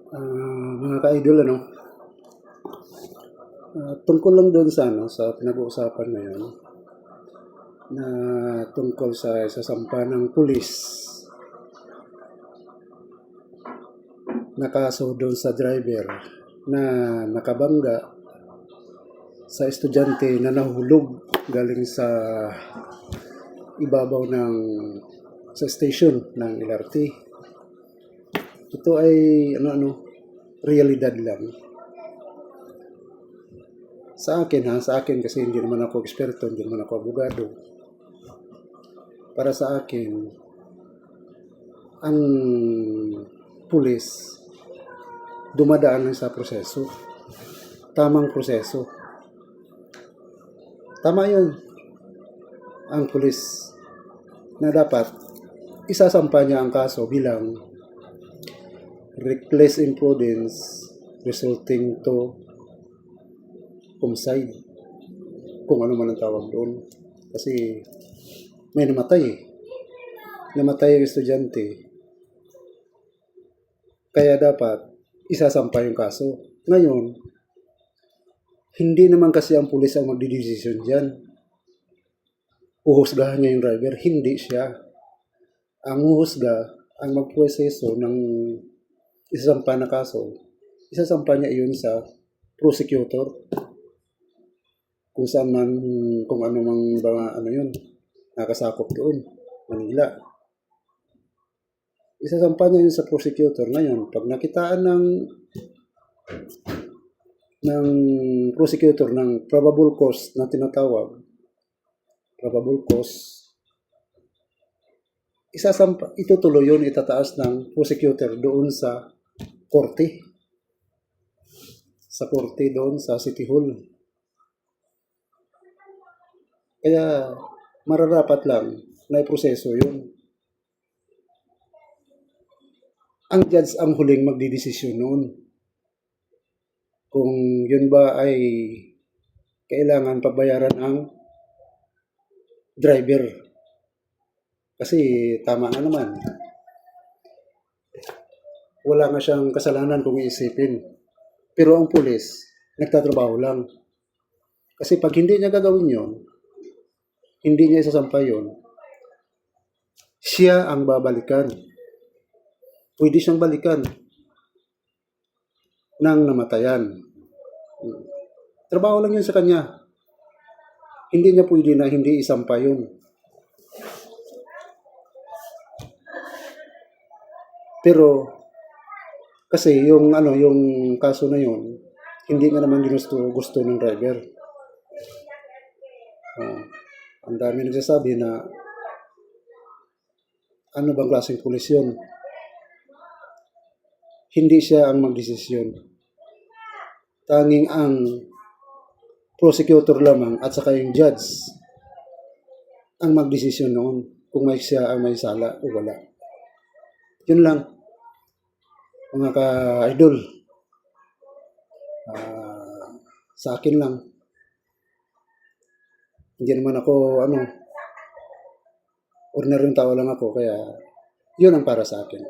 Mga ka-idol, tungkol lang doon sa, sa pinag-uusapan ngayon na tungkol sa isasampa ng pulis na kaso doon sa driver na nakabangga sa estudyante na nahulog galing sa ibabaw sa station ng LRT. Ito ay realidad lang. Sa akin kasi hindi naman ako eksperto, hindi naman ako abogado. Para sa akin, ang pulis dumadaan lang sa proseso. Tamang proseso. Tama yun. Ang pulis na dapat isasampa niya ang kaso bilang reckless imprudence resulting to homicide, kung ano man ang tawag doon. Kasi may namatay yung estudyante, kaya dapat isasampa yung kaso. Ngayon, hindi naman kasi ang pulis ang magdidesisyon dyan. Uhusgahan niya yung driver, hindi siya. Ang uhusga, ang magproseso ng isasampa na kaso, isasampa niya iyon sa prosecutor. Kung saan man, kung ano mang yun, nakasakop doon, Manila. Isasampa niya yun sa prosecutor. Ngayon, pag nakitaan ng prosecutor ng probable cause na tinatawag, probable cause, itutuloy yun, itataas ng prosecutor doon sa korte. Sa korte doon sa City Hall. Kaya mararapat lang na iproseso yun. Ang judge ang huling magdidesisyon noon. Kung yun ba ay kailangan pabayaran ang driver. Kasi tama nga naman. Wala nga siyang kasalanan kung iisipin. Pero ang pulis, nagtatrabaho lang. Kasi pag hindi niya gagawin yun, hindi niya isasampa yun, siya ang babalikan. Pwede siyang balikan ng namatayan. Trabaho lang yun sa kanya. Hindi niya pwede na hindi isampa yun. Pero kasi yung kaso na yun, hindi nga naman gusto ng driver. Ang dami nagsasabi na ano bang klaseng pulis yun? Hindi siya ang magdesisyon. Tanging ang prosecutor lamang at saka yung judge ang magdesisyon noon kung siya ang may sala o wala. Yun lang, mga ka-idol. Sa akin lang. Hindi naman ako, ordinaryong tao lang ako, kaya yun ang para sa akin.